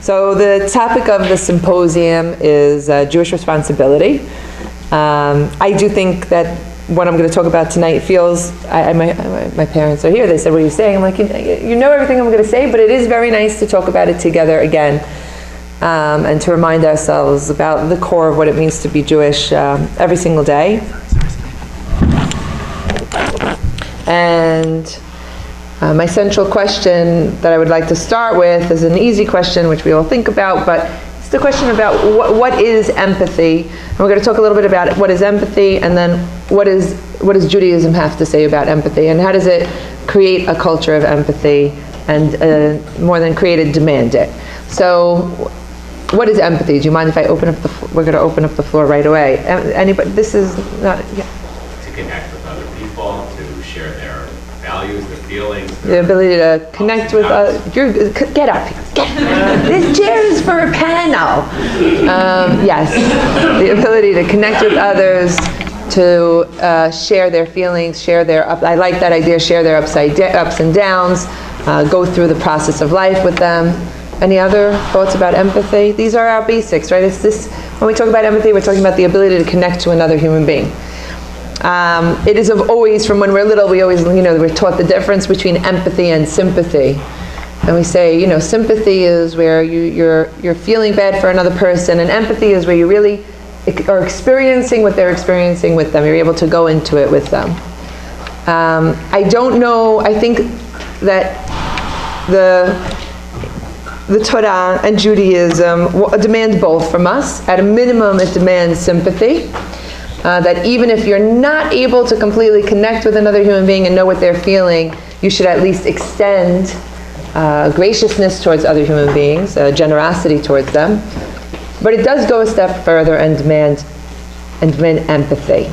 So the topic of the symposium is Jewish responsibility. I do think that what I'm going to talk about tonight feels, my parents are here, they said, what are you saying? I'm like, you know everything I'm going to say, but it is very nice to talk about it together again, and to remind ourselves about the core of what it means to be Jewish every single day. And my central question that I would like to start with is an easy question, which we all think about, but it's the question about what is empathy. And we're going to talk a little bit about what is empathy, and then what does Judaism have to say about empathy, and how does it create a culture of empathy, and more than create it, demand it. So, what is empathy? Do you mind if I open up we're going to open up the floor right away. Anybody? This is not. Yeah. To connect with other people, to share their values, their feelings. The ability to connect with get up. This chair is for a panel. Yes, the ability to connect with others, to share their feelings, I like that idea, share their ups and downs, go through the process of life with them. Any other thoughts about empathy? These are our basics, right? When we talk about empathy, we're talking about the ability to connect to another human being. It is always, from when we're little, we're taught the difference between empathy and sympathy. And we say, sympathy is where you're feeling bad for another person, and empathy is where you really are experiencing what they're experiencing with them. You're able to go into it with them. I don't know, I think that the Torah and Judaism demand both from us. At a minimum, it demands sympathy. That even if you're not able to completely connect with another human being and know what they're feeling, you should at least extend graciousness towards other human beings, generosity towards them. But it does go a step further and demand empathy.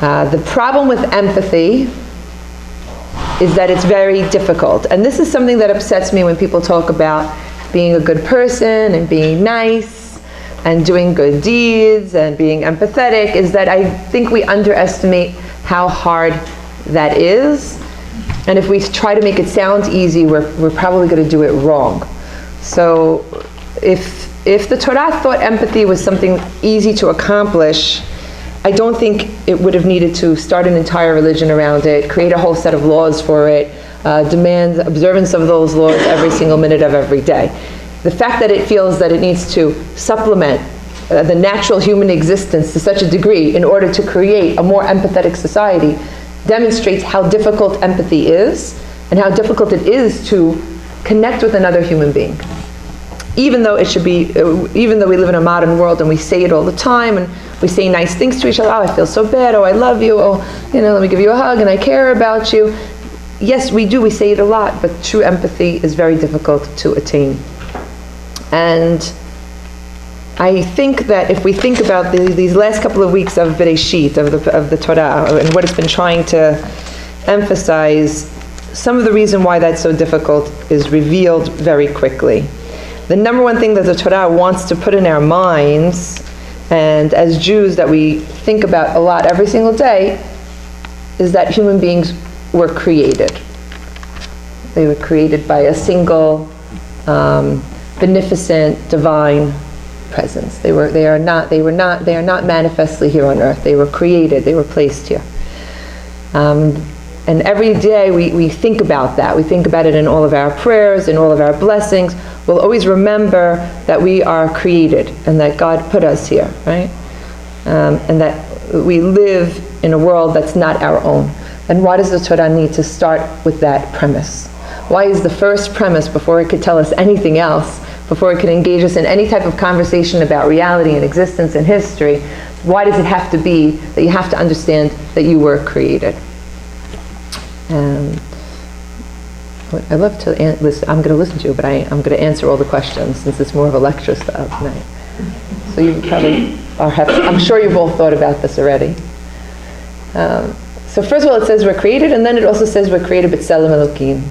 The problem with empathy is that it's very difficult. And this is something that upsets me when people talk about being a good person and being nice and doing good deeds and being empathetic, is that I think we underestimate how hard that is. And if we try to make it sound easy, we're probably going to do it wrong. So if the Torah thought empathy was something easy to accomplish, I don't think it would have needed to start an entire religion around it, create a whole set of laws for it, demand observance of those laws every single minute of every day. The fact that it feels that it needs to supplement the natural human existence to such a degree in order to create a more empathetic society demonstrates how difficult empathy is and how difficult it is to connect with another human being. Even though we live in a modern world and we say it all the time and we say nice things to each other, I feel so bad, I love you, let me give you a hug and I care about you. Yes, we do, we say it a lot, but true empathy is very difficult to attain. And I think that if we think about these last couple of weeks of Bereshit, of the Torah, and what it's been trying to emphasize, some of the reason why that's so difficult is revealed very quickly. The number one thing that the Torah wants to put in our minds, and as Jews that we think about a lot every single day, is that human beings were created. They were created by a single, beneficent, divine presence. They are not manifestly here on earth. They were created. They were placed here. And every day we think about that. We think about it in all of our prayers, in all of our blessings. We'll always remember that we are created and that God put us here, right? And that we live in a world that's not our own. And why does the Torah need to start with that premise? Why is the first premise, before it could tell us anything else, before it could engage us in any type of conversation about reality and existence and history, why does it have to be that you have to understand that you were created? I love to listen. I'm going to listen to you, but I'm going to answer all the questions since it's more of a lecture style tonight. So you probably I'm sure you've all thought about this already. So first of all, it says we're created, and then it also says we're created b'tselem Elokim.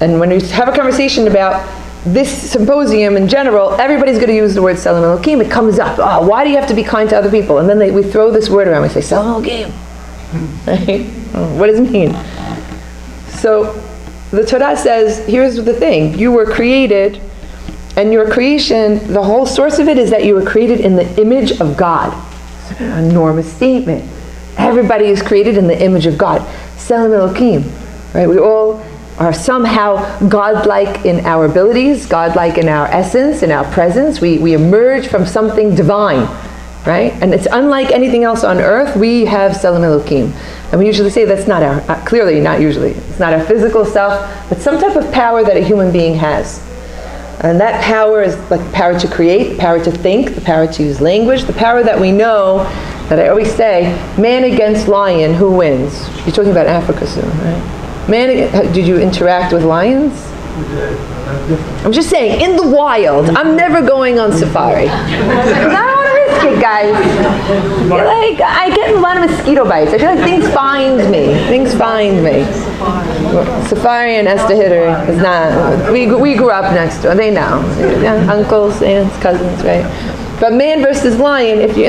And when we have a conversation about this symposium in general, everybody's going to use the word Tselem Elokim. It comes up. Why do you have to be kind to other people? And then we throw this word around. We say Tselem Elokim. Right? What does it mean? So the Torah says, here's the thing. You were created And your creation, the whole source of it is that you were created in the image of God. It's an enormous statement. Everybody is created in the image of God. Tselem Elokim, right? We all are somehow godlike in our abilities, godlike in our essence, in our presence. We emerge from something divine, right? And it's unlike anything else on earth. We have Tselem Elokim. And we usually say that's not our, clearly not usually, it's not our physical self, but some type of power that a human being has. And that power is like the power to create, the power to think, the power to use language, the power that we know, that I always say, man against lion, who wins? You're talking about Africa soon, right? Did you interact with lions? I'm just saying, in the wild, I'm never going on safari. I don't want to risk it, guys. I get a lot of mosquito bites. I feel like things find me. Safari and Esther Hidary is not. We grew up next door. They know. Uncles, aunts, cousins, right? But man versus lion, so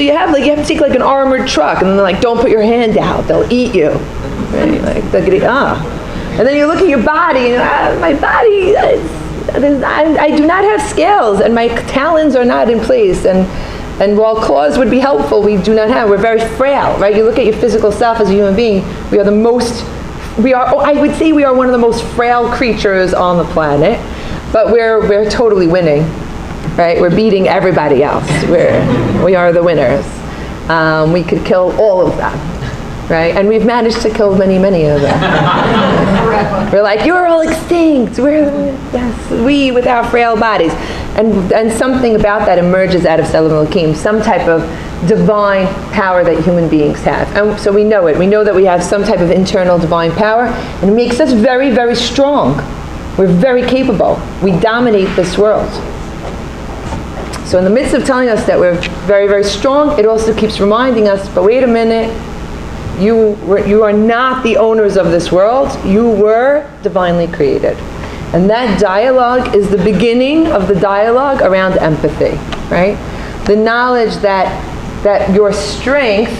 you have to take like an armored truck, and then they're like, don't put your hand out, they'll eat you. Right? Like they'll get and then you look at your body, and my body, I do not have scales, and my talons are not in place, and while claws would be helpful, we're very frail, right? You look at your physical self as a human being, I would say we are one of the most frail creatures on the planet, but we're totally winning, right? We're beating everybody else. We are the winners. We could kill all of them. Right? And we've managed to kill many, many of them. We're like, you're all extinct. We with our frail bodies. And something about that emerges out of Tselem Elokim, some type of divine power that human beings have. And so we know it. We know that we have some type of internal divine power, and it makes us very, very strong. We're very capable. We dominate this world. So in the midst of telling us that we're very, very strong, it also keeps reminding us, but wait a minute, you are not the owners of this world. You were divinely created. And that dialogue is the beginning of the dialogue around empathy, right? The knowledge that your strength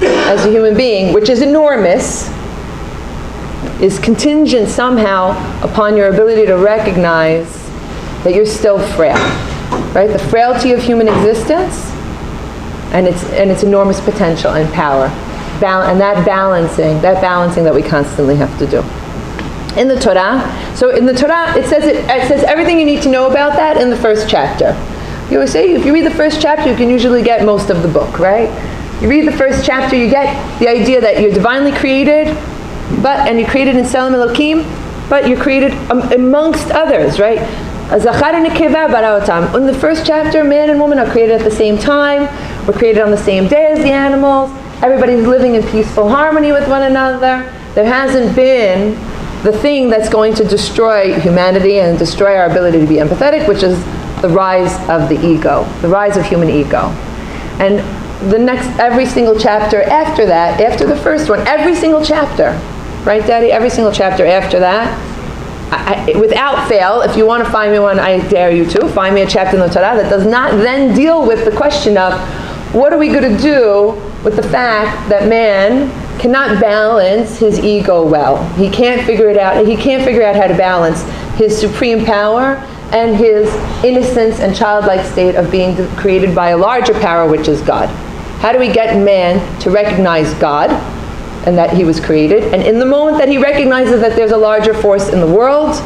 as a human being, which is enormous, is contingent somehow upon your ability to recognize that you're still frail, right? The frailty of human existence and its enormous potential and power. And that balancing that we constantly have to do. In the Torah, it says everything you need to know about that in the first chapter. You always say, if you read the first chapter, you can usually get most of the book, right? You read the first chapter, you get the idea that you're divinely created, and you're created in Tselem Elokim, but you're created amongst others, right? Zachar and Nekeva bara otam. In the first chapter, man and woman are created at the same time. We're created on the same day as the animals. Everybody's living in peaceful harmony with one another. There hasn't been the thing that's going to destroy humanity and destroy our ability to be empathetic, which is the rise of the ego, the rise of human ego. And every single chapter after that, after the first one, every single chapter, right, Daddy? Every single chapter after that, without fail, if you want to find me one, I dare you to, find me a chapter in the Torah that does not then deal with the question of, what are we going to do with the fact that man cannot balance his ego well? He can't figure it out. He can't figure out how to balance his supreme power and his innocence and childlike state of being created by a larger power, which is God. How do we get man to recognize God and that he was created? And in the moment that he recognizes that there's a larger force in the world,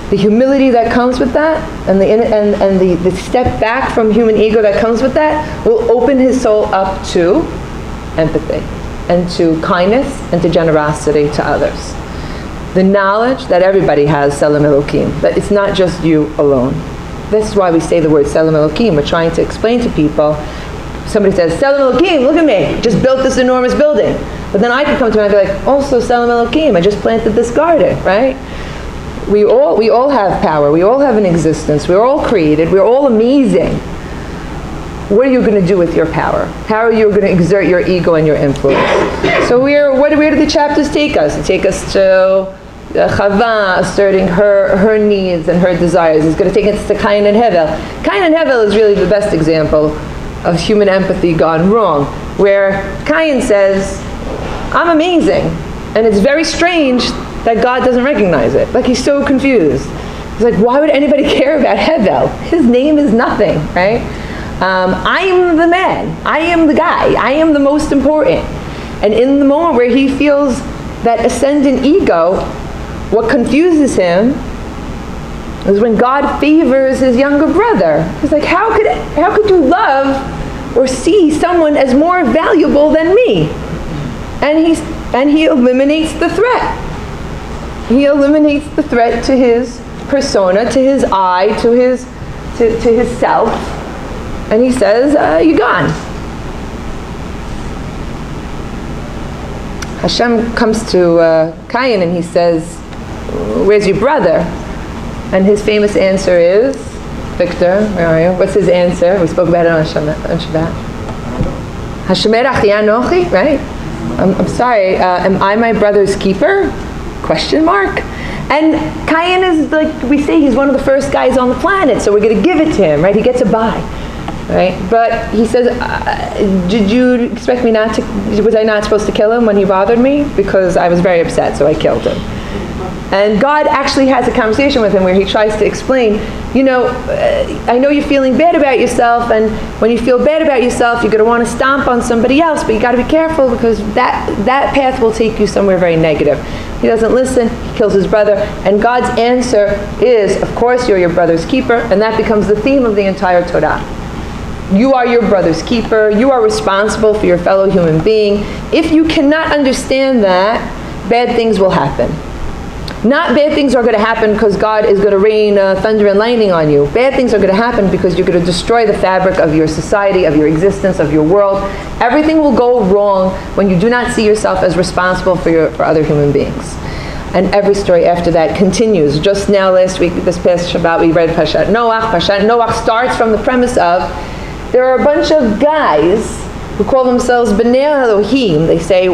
the humility that comes with that, and the step back from human ego that comes with that, will open his soul up to empathy, and to kindness, and to generosity to others. The knowledge that everybody has Tselem Elokim, that it's not just you alone. This is why we say the word Tselem Elokim. We're trying to explain to people. Somebody says, Tselem Elokim, look at me, just built this enormous building. But then I can come to him and be like, also Tselem Elokim, I just planted this garden, right? We all have power. We all have an existence. We're all created. We're all amazing. What are you going to do with your power? How are you going to exert your ego and your influence? So where do the chapters take us? They take us to Chava asserting her needs and her desires. It's going to take us to Cain and Hevel. Cain and Hevel is really the best example of human empathy gone wrong, where Cain says, I'm amazing. And it's very strange that God doesn't recognize it. Like, he's so confused. He's like, why would anybody care about Hevel? His name is nothing, right? I am the man. I am the guy. I am the most important. And in the moment where he feels that ascendant ego, what confuses him is when God favors his younger brother. He's like, how could you love or see someone as more valuable than me? And he eliminates the threat. He eliminates the threat to his persona, to his I, to his self, and he says, you're gone. Hashem comes to Cain and he says, where's your brother? And his famous answer is, Victor, where are you? What's his answer? We spoke about it on Shabbat. Hashemer achti anochi, right? I'm sorry, am I my brother's keeper? Question mark. And Cain is, like we say, he's one of the first guys on the planet, so we're going to give it to him, right? He gets a bye, right? But he says, did you expect me not to, was I not supposed to kill him when he bothered me? Because I was very upset, so I killed him. And God actually has a conversation with him where he tries to explain, I know you're feeling bad about yourself, and when you feel bad about yourself, you're going to want to stomp on somebody else, but you got to be careful because that path will take you somewhere very negative. He doesn't listen, he kills his brother, and God's answer is, of course, you're your brother's keeper, and that becomes the theme of the entire Torah. You are your brother's keeper, you are responsible for your fellow human being. If you cannot understand that, bad things will happen. Not bad things are going to happen because God is going to rain thunder and lightning on you. Bad things are going to happen because you're going to destroy the fabric of your society, of your existence, of your world. Everything will go wrong when you do not see yourself as responsible for other human beings. And every story after that continues. Just now, last week, this past Shabbat, we read Pashat Noach. Pashat Noach starts from the premise of there are a bunch of guys who call themselves Bnei Elohim. They say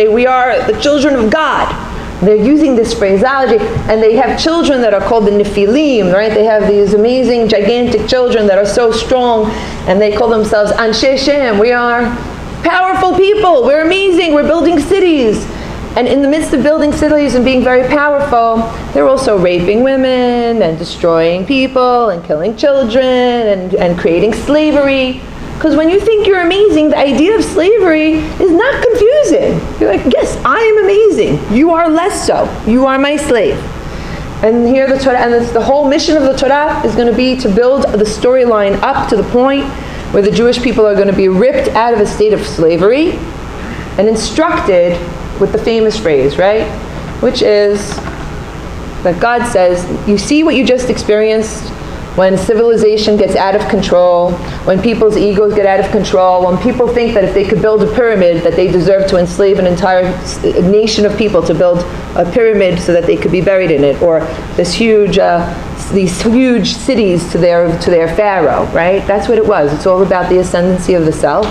we are the children of God. They're using this phraseology, and they have children that are called the Nephilim, right? They have these amazing, gigantic children that are so strong, and they call themselves Anshe Shem. We are powerful people. We're amazing. We're building cities. And in the midst of building cities and being very powerful, they're also raping women and destroying people and killing children and creating slavery. Because when you think you're amazing, the idea of slavery is not confusing. You're like, yes, I am amazing. You are less so. You are my slave. And here the Torah, and the whole mission of the Torah is going to be to build the storyline up to the point where the Jewish people are going to be ripped out of a state of slavery and instructed with the famous phrase, right? Which is that God says, you see what you just experienced? When civilization gets out of control, when people's egos get out of control, when people think that if they could build a pyramid that they deserve to enslave an entire nation of people to build a pyramid so that they could be buried in it, or these huge cities to their pharaoh, right? That's what it was. It's all about the ascendancy of the self.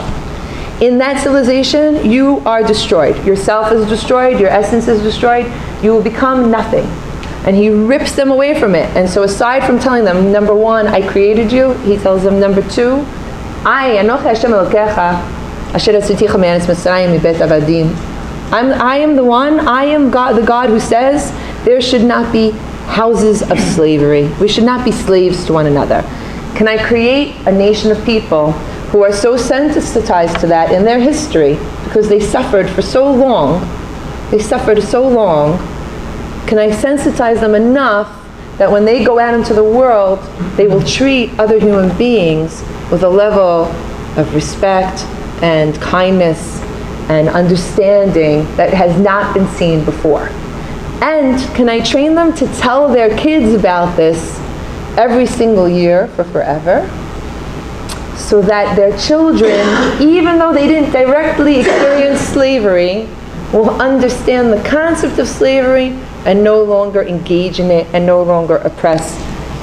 In that civilization, you are destroyed. Your self is destroyed, your essence is destroyed, you will become nothing. And he rips them away from it. And so aside from telling them, number one, I created you, he tells them, number two, I am the one, I am God, the God who says there should not be houses of slavery. We should not be slaves to one another. Can I create a nation of people who are so sensitized to that in their history because they suffered for so long, can I sensitize them enough that when they go out into the world, they will treat other human beings with a level of respect and kindness and understanding that has not been seen before? And can I train them to tell their kids about this every single year for forever, so that their children, even though they didn't directly experience slavery, will understand the concept of slavery and no longer engage in it and no longer oppress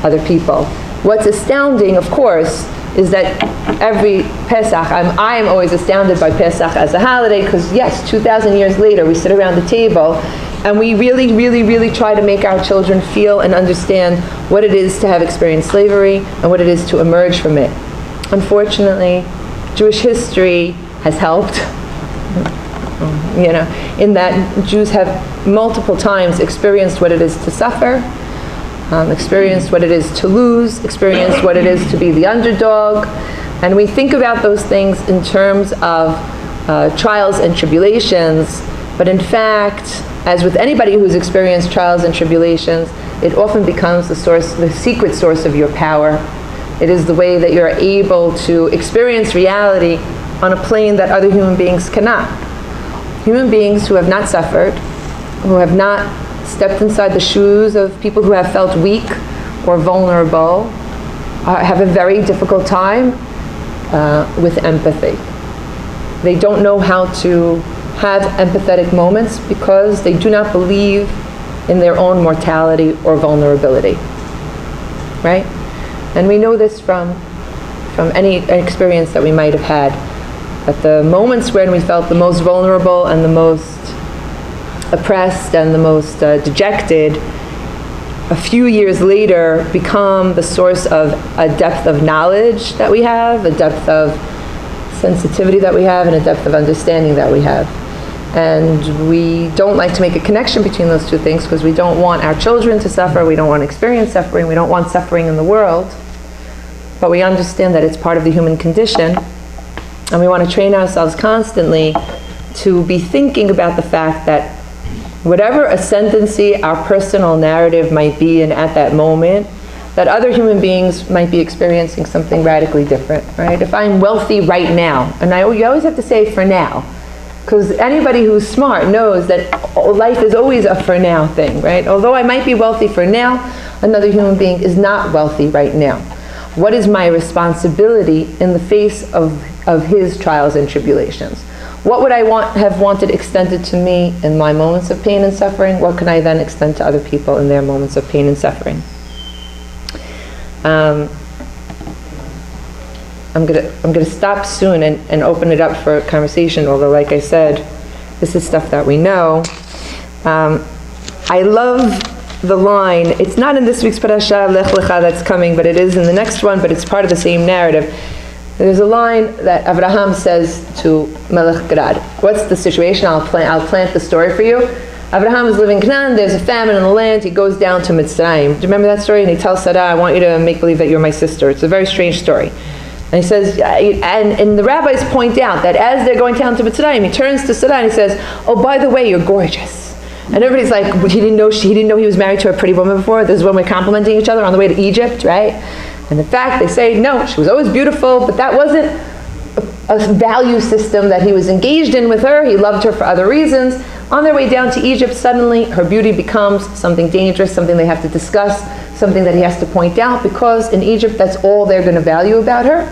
other people. What's astounding, of course, is that every Pesach, I am always astounded by Pesach as a holiday, because yes, 2,000 years later we sit around the table and we really, really, really try to make our children feel and understand what it is to have experienced slavery and what it is to emerge from it. Unfortunately, Jewish history has helped, in that Jews have multiple times experienced what it is to suffer. experienced what it is to lose, experienced what it is to be the underdog. And we think about those things in terms of trials and tribulations, but in fact, as with anybody who's experienced trials and tribulations, it often becomes the secret source of your power. It is the way that you're able to experience reality on a plane that other human beings cannot. Human beings who have not suffered, who have not stepped inside the shoes of people who have felt weak or vulnerable, have a very difficult time with empathy. They don't know how to have empathetic moments because they do not believe in their own mortality or vulnerability. Right? And we know this from any experience that we might have had, that the moments when we felt the most vulnerable and the most oppressed and the most dejected, a few years later become the source of a depth of knowledge that we have, a depth of sensitivity that we have, and a depth of understanding that we have. And we don't like to make a connection between those two things because we don't want our children to suffer, we don't want to experience suffering, we don't want suffering in the world. But we understand that it's part of the human condition, and we want to train ourselves constantly to be thinking about the fact that whatever ascendancy our personal narrative might be in at that moment, that other human beings might be experiencing something radically different, right? If I'm wealthy right now, and you always have to say for now, because anybody who's smart knows that life is always a for now thing, right? Although I might be wealthy for now, another human being is not wealthy right now. What is my responsibility in the face of his trials and tribulations? What would I have wanted extended to me in my moments of pain and suffering? What can I then extend to other people in their moments of pain and suffering? I'm gonna stop soon and open it up for conversation, although like I said, this is stuff that we know. I love the line, it's not in this week's parasha, Lech Lecha, that's coming, but it is in the next one, but it's part of the same narrative. There's a line that Abraham says to Melech Gerad. What's the situation? I'll plant the story for you. Abraham is living in Canaan, there's a famine in the land, he goes down to Mitzrayim. Do you remember that story? And he tells Sarah, I want you to make believe that you're my sister. It's a very strange story. And he says, and the rabbis point out that as they're going down to Mitzrayim, he turns to Sarah and he says, oh, by the way, you're gorgeous. And everybody's like, he didn't know he was married to a pretty woman before. This is when we're complimenting each other on the way to Egypt, right? And in fact, they say, no, she was always beautiful, but that wasn't a value system that he was engaged in with her. He loved her for other reasons. On their way down to Egypt, suddenly her beauty becomes something dangerous, something they have to discuss, something that he has to point out, because in Egypt, that's all they're going to value about her.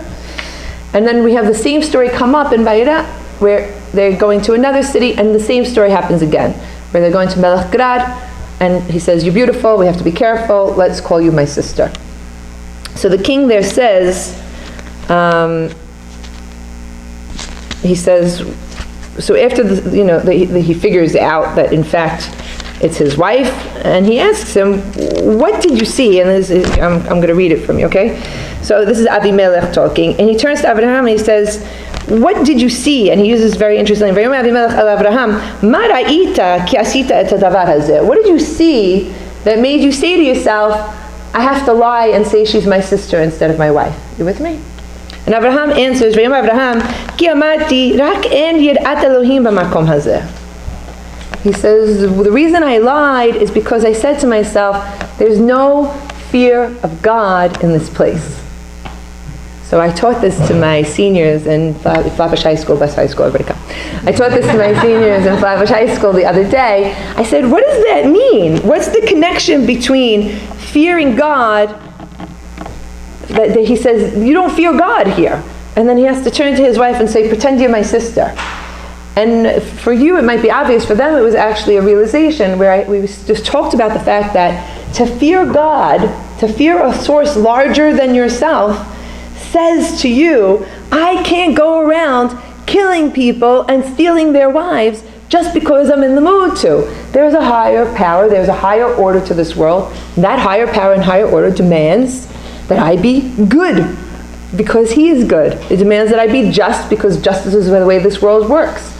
And then we have the same story come up in Vayera, where they're going to another city, and the same story happens again, where they're going to Melech Gerad, and he says, you're beautiful, we have to be careful, let's call you my sister. So the king there says, he says, so after he figures out that in fact it's his wife, and he asks him, what did you see? And I'm going to read it from you, okay? So this is Avimelech talking, and he turns to Abraham and he says, what did you see? And he uses very interesting, what did you see that made you say to yourself, I have to lie and say she's my sister instead of my wife? You with me? And Abraham answers, he says, the reason I lied is because I said to myself, there's no fear of God in this place. So I taught this to my seniors in Flatbush High School, Best High School, everybody come. I taught this to my seniors in Flatbush High School the other day. I said, what does that mean? What's the connection between fearing God, that he says, you don't fear God here. And then he has to turn to his wife and say, pretend you're my sister. And for you, it might be obvious. For them, it was actually a realization where we just talked about the fact that to fear God, to fear a source larger than yourself, says to you, I can't go around killing people and stealing their wives just because I'm in the mood to. There's a higher power, there's a higher order to this world. And that higher power and higher order demands that I be good because he is good. It demands that I be just because justice is the way this world works.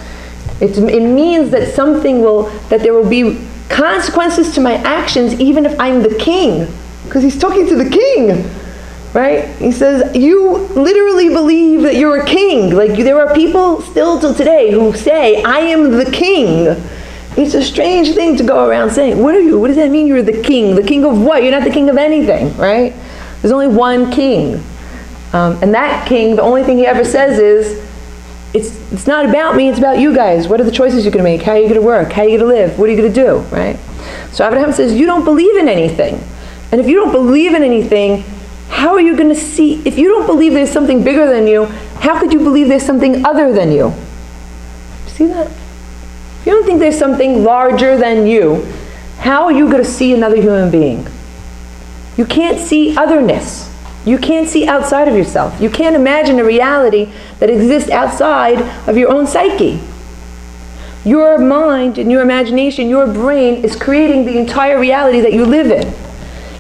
It means that there will be consequences to my actions even if I'm the king because he's talking to the king, right? He says, you literally believe that you're a king. Like, there are people still till today who say, I am the king. It's a strange thing to go around saying, what are you? What does that mean you're the king? The king of what? You're not the king of anything, right? There's only one king. And that king, the only thing he ever says is, it's not about me, it's about you guys. What are the choices you're going to make? How are you going to work? How are you going to live? What are you going to do, right? So Abraham says, you don't believe in anything. And if you don't believe in anything, how are you going to see? If you don't believe there's something bigger than you, how could you believe there's something other than you? See that? If you don't think there's something larger than you, how are you going to see another human being? You can't see otherness. You can't see outside of yourself. You can't imagine a reality that exists outside of your own psyche. Your mind and your imagination, your brain is creating the entire reality that you live in.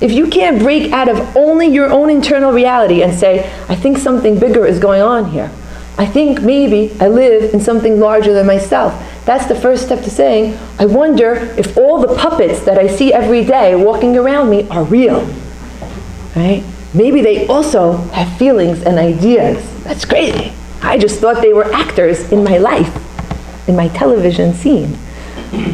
If you can't break out of only your own internal reality and say, I think something bigger is going on here. I think maybe I live in something larger than myself. That's the first step to saying, I wonder if all the puppets that I see every day walking around me are real. Right? Maybe they also have feelings and ideas. That's crazy. I just thought they were actors in my life, in my television scene.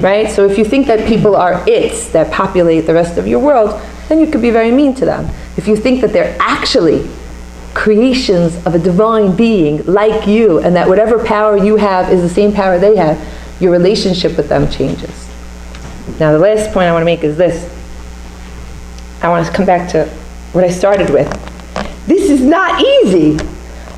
Right? So if you think that people are it's that populate the rest of your world, then you could be very mean to them. If you think that they're actually creations of a divine being like you, and that whatever power you have is the same power they have, your relationship with them changes. Now the last point I want to make is this. I want to come back to what I started with. This is not easy.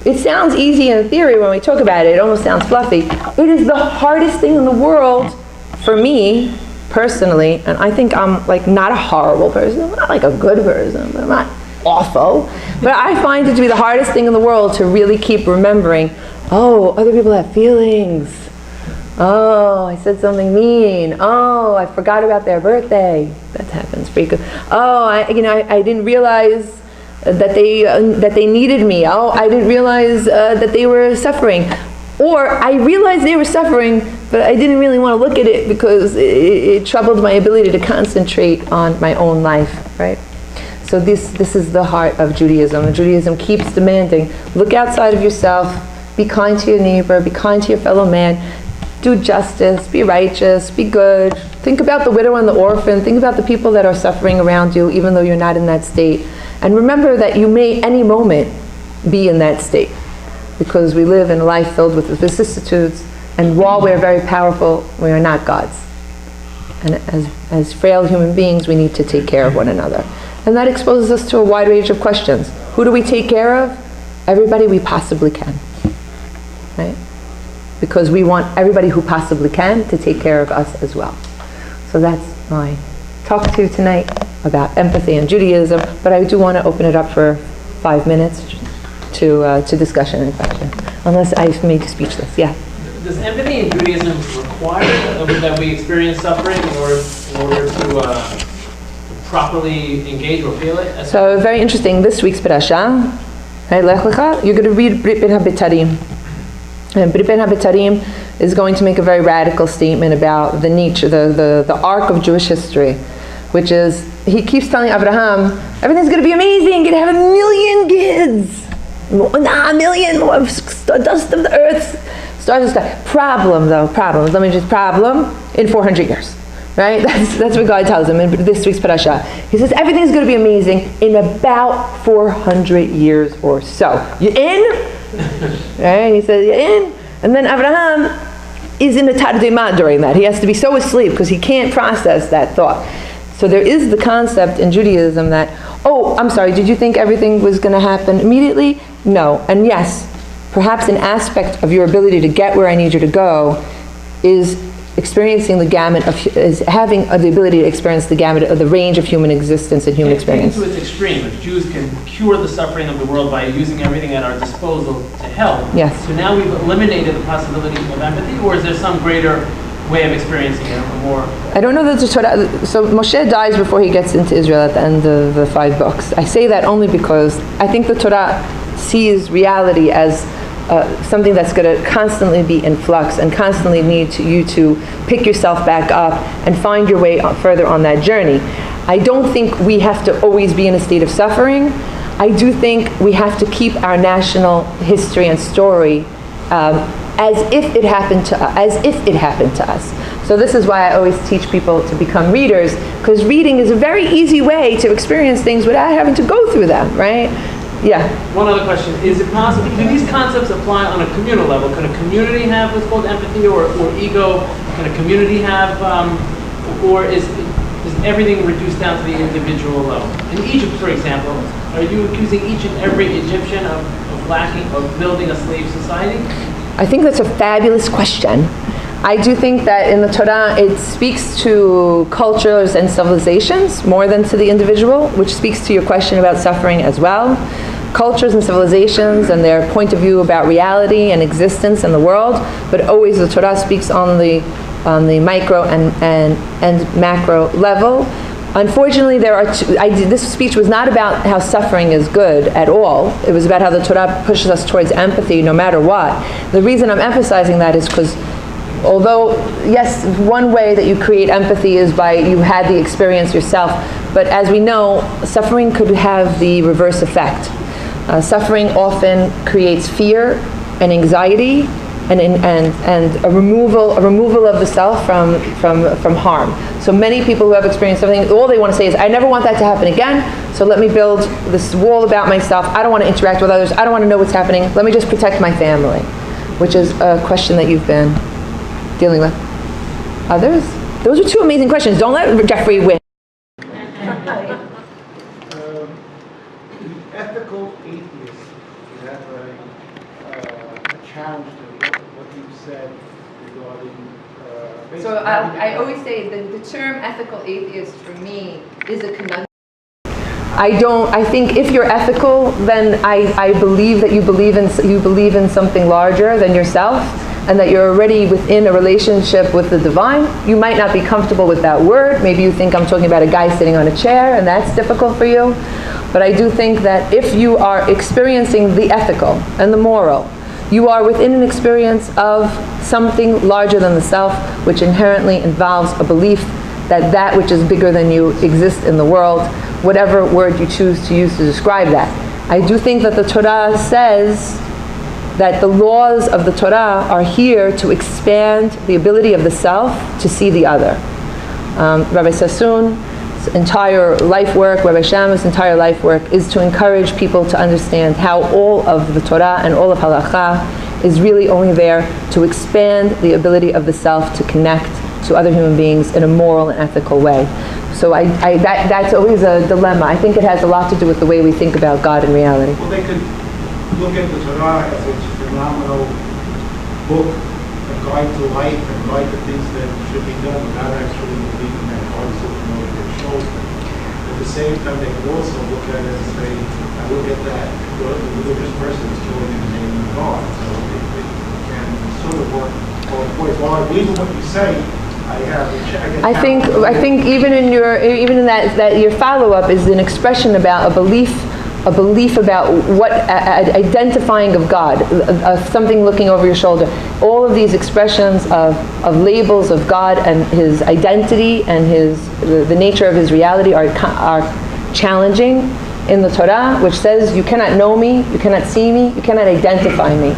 It sounds easy in theory when we talk about it. It almost sounds fluffy. It is the hardest thing in the world for me, personally, and I think I'm like not a horrible person. I'm not like a good person, but I'm not awful. But I find it to be the hardest thing in the world to really keep remembering, oh, other people have feelings. Oh, I said something mean. Oh, I forgot about their birthday. That happens frequently. Oh, I didn't realize that they needed me. Oh, I didn't realize that they were suffering. Or I realized they were suffering, but I didn't really want to look at it because it troubled my ability to concentrate on my own life, right? So this is the heart of Judaism. And Judaism keeps demanding, look outside of yourself, be kind to your neighbor, be kind to your fellow man, do justice, be righteous, be good. Think about the widow and the orphan. Think about the people that are suffering around you, even though you're not in that state. And remember that you may any moment be in that state, because we live in a life filled with vicissitudes, and while we're very powerful, we are not gods. And as frail human beings, we need to take care of one another. And that exposes us to a wide range of questions. Who do we take care of? Everybody we possibly can. Right? Because we want everybody who possibly can to take care of us as well. So that's my talk to you tonight about empathy and Judaism, but I do want to open it up for 5 minutes to discussion and question, unless I've made you speechless. Yeah? Does empathy in Judaism require that we experience suffering in order to properly engage or feel it? So very interesting, this week's parasha, right, Lech Lecha, you're going to read Brit Ben HaBetarim. And Brit Ben HaBetarim is going to make a very radical statement about the nature, the arc of Jewish history, which is, he keeps telling Abraham, everything's going to be amazing, you're going to have 1 million kids. 1 million, dust of the earth, stars of the sky. Problem, let me just problem, in 400 years. Right? That's what God tells him in this week's parasha. He says everything's going to be amazing in about 400 years or so. You in? Right? He says, you in? And then Abraham is in a tardema during that. He has to be so asleep because he can't process that thought. So there is the concept in Judaism that, oh, I'm sorry, did you think everything was going to happen immediately? No. And yes, perhaps an aspect of your ability to get where I need you to go is experiencing the gamut of, is having the ability to experience the gamut of the range of human existence and human experience. To its extreme, if Jews can cure the suffering of the world by using everything at our disposal to help, yes. So now we've eliminated the possibility of empathy, or is there some greater way of experiencing it, or more? I don't know that the Torah, so Moshe dies before he gets into Israel at the end of the 5 books. I say that only because I think the Torah sees reality as something that's going to constantly be in flux and constantly need you to pick yourself back up and find your way further on that journey. I don't think we have to always be in a state of suffering. I do think we have to keep our national history and story as if it happened to us. So this is why I always teach people to become readers, because reading is a very easy way to experience things without having to go through them, right? Yeah. One other question. Is it possible, do these concepts apply on a communal level? Can a community have what's called empathy or ego? Can a community have, or is everything reduced down to the individual level? In Egypt, for example, are you accusing each and every Egyptian of building a slave society? I think that's a fabulous question. I do think that in the Torah it speaks to cultures and civilizations more than to the individual, which speaks to your question about suffering as well. Cultures and civilizations and their point of view about reality and existence in the world, but always the Torah speaks on the micro and macro level. Unfortunately, this speech was not about how suffering is good at all. It was about how the Torah pushes us towards empathy no matter what. The reason I'm emphasizing that is because although, yes, one way that you create empathy is by you had the experience yourself, but as we know, suffering could have the reverse effect. Suffering often creates fear and anxiety and a removal of the self from harm. So many people who have experienced something, all they want to say is, I never want that to happen again, so let me build this wall about myself. I don't want to interact with others. I don't want to know what's happening. Let me just protect my family, which is a question that you've been dealing with. Others? Those are two amazing questions. Don't let Jeffrey win. Ethical atheists, you have a challenge to what you said regarding... So I always say the term ethical atheist for me is a conundrum. I think if you're ethical, then I believe that you believe in something larger than yourself, and that you're already within a relationship with the divine. You might not be comfortable with that word. Maybe you think I'm talking about a guy sitting on a chair, and that's difficult for you. But I do think that if you are experiencing the ethical and the moral, you are within an experience of something larger than the self, which inherently involves a belief that that which is bigger than you exists in the world, whatever word you choose to use to describe that. I do think that the Torah says that the laws of the Torah are here to expand the ability of the self to see the other. Rabbi Sassoon's entire life work, Rabbi Shammah's entire life work is to encourage people to understand how all of the Torah and all of Halakha is really only there to expand the ability of the self to connect to other human beings in a moral and ethical way. So that's always a dilemma. I think it has a lot to do with the way we think about God and reality. Well, they could look at the Torah as a phenomenal book, a guide to life, and guide to things that should be done without actually believing that God is looking over their shoulder. At the same time, they could also look at it and say, I look at that, the religious person is killing in the name of God. So it can sort of work both ways. While I believe in what you say, I think even in that your follow-up is an expression about a belief about what identifying of God, something looking over your shoulder. All of these expressions of labels of God and His identity and the nature of His reality are challenging in the Torah, which says you cannot know me, you cannot see me, you cannot identify me.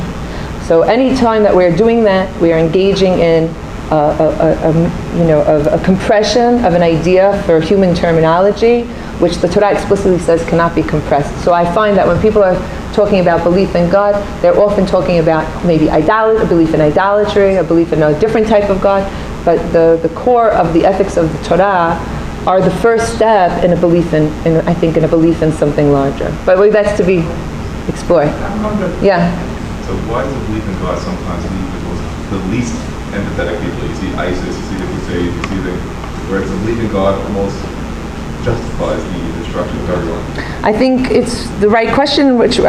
So any time that we're doing that, we are engaging in a compression of an idea for human terminology, which the Torah explicitly says cannot be compressed. So I find that when people are talking about belief in God, they're often talking about maybe a belief in idolatry, a belief in a different type of God, but the core of the ethics of the Torah are the first step in a belief in a belief in something larger. But that's to be explored. Yeah. So why does a belief in God sometimes lead the least empathetic people? You see ISIS, you see the Crusades, you see where it's a belief in God almost justifies the destruction of everyone. I think it's the right question. Can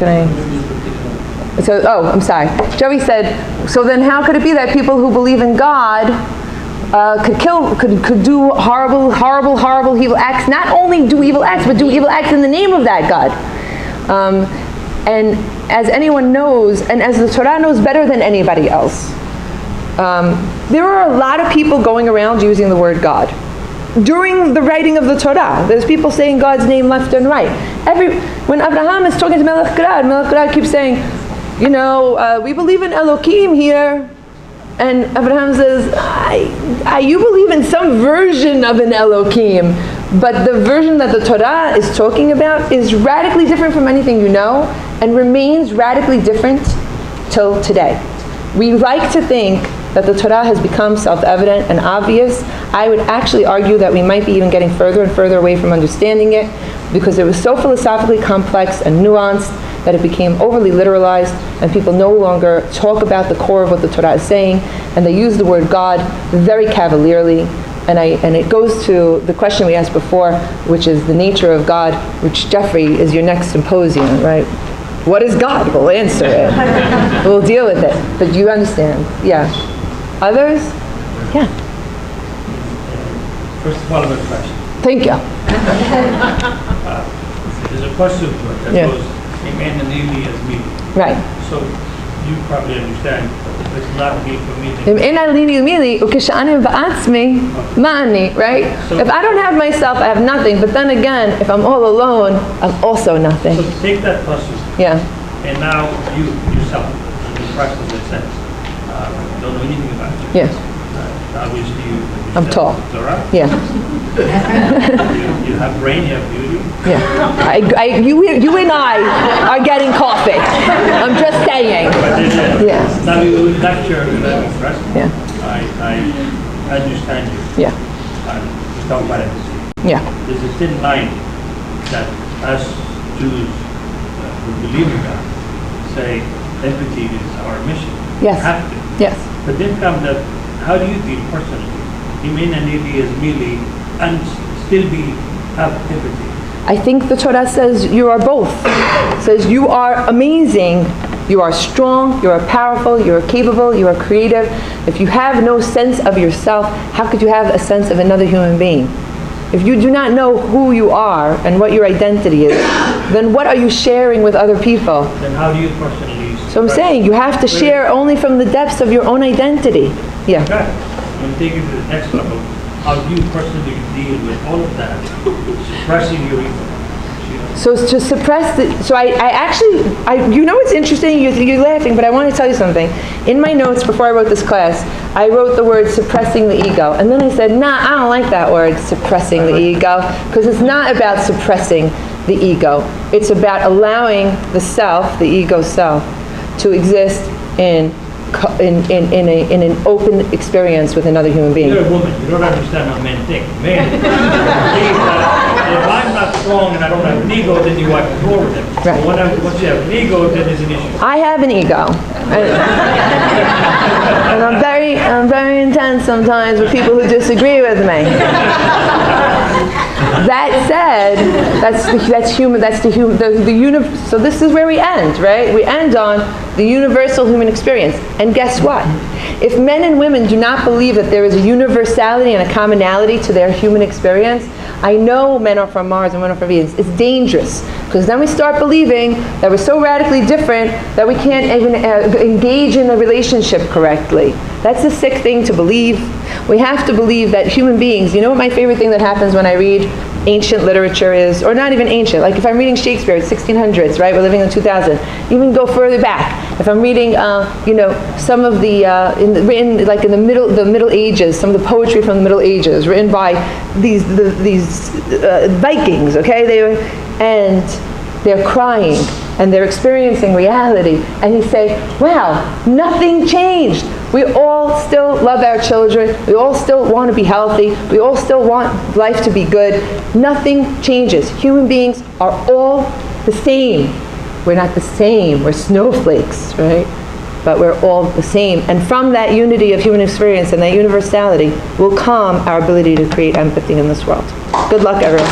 I? So, I'm sorry. Joey said. So then, how could it be that people who believe in God could do horrible evil acts? Not only do evil acts, but do evil acts in the name of that God. And as anyone knows, and as the Torah knows better than anybody else, there are a lot of people going around using the word God. during the writing of the Torah. There's people saying God's name left and right. When Abraham is talking to Melech Gad keeps saying, we believe in Elohim here. And Abraham says, you believe in some version of an Elohim, but the version that the Torah is talking about is radically different from anything you know, and remains radically different till today. We like to think that the Torah has become self-evident and obvious. I would actually argue that we might be even getting further and further away from understanding it, because it was so philosophically complex and nuanced that it became overly literalized, and people no longer talk about the core of what the Torah is saying, and they use the word God very cavalierly. And it goes to the question we asked before, which is the nature of God, which, Jeffrey, is your next symposium, right? What is God? We'll answer it. We'll deal with it. But you understand. Yeah. Others? Yeah. First of all, I have a question. Thank you. There's a question to it that goes, Amen and Eli as me. Right. So you probably understand it's not me for me. Right? If I don't have myself, I have nothing. But then again, if I'm all alone, I'm also nothing. So take that question. Yeah. And now you yourself, in practice, in a sense, don't know anything about you. Yeah. Obviously, I'm tall. Torah. Yeah. You have brain, you have beauty. Yeah. You and I are getting coffee. I'm just saying. Yeah. Now you lecture that impressed me. Yeah. I understand you. Yeah. We talk about empathy. Yeah. There's a thin line that us Jews who believe in God say empathy is our mission. Yes. We have to. Yes. But then comes that, how do you feel personally? Amen and Eli is merely and still have empathy. I think the Torah says you are both. It says you are amazing, you are strong, you are powerful, you are capable, you are creative. If you have no sense of yourself, how could you have a sense of another human being? If you do not know who you are and what your identity is, then what are you sharing with other people? Then how do you personally? So I'm saying you have to share only from the depths of your own identity. Yeah. Okay. I'm going to take it to the next level. How do you personally deal with all of that, suppressing your ego? So to suppress it's interesting, you're laughing, but I want to tell you something. In my notes before I wrote this class, I wrote the word suppressing the ego. And then I said, I don't like that word, suppressing the ego, because it's not about suppressing the ego. It's about allowing the self, the ego self, to exist in an open experience with another human being. You're a woman. You don't understand how men think. Men believe that if I'm not strong and I don't have an ego, then you wipe the floor with them. Right. But once you have an ego, then there's an issue. I have an ego. And I'm very intense sometimes with people who disagree with me. That said, that's human. That's the human. So this is where we end, right? We end on the universal human experience. And guess what? If men and women do not believe that there is a universality and a commonality to their human experience, I know men are from Mars and women are from Venus. It's dangerous, because then we start believing that we're so radically different that we can't even engage in a relationship correctly. That's a sick thing to believe. We have to believe that human beings, you know what my favorite thing that happens when I read ancient literature is, or not even ancient, like if I'm reading Shakespeare, it's 1600s, right? We're living in 2000. Even go further back. If I'm reading, some of the, in the Middle Ages, some of the poetry from the Middle Ages, written by these Vikings, okay? They're crying, and they're experiencing reality. And you say, wow, nothing changed. We all still love our children. We all still want to be healthy. We all still want life to be good. Nothing changes. Human beings are all the same. We're not the same. We're snowflakes, right? But we're all the same. And from that unity of human experience and that universality will come our ability to create empathy in this world. Good luck, everyone.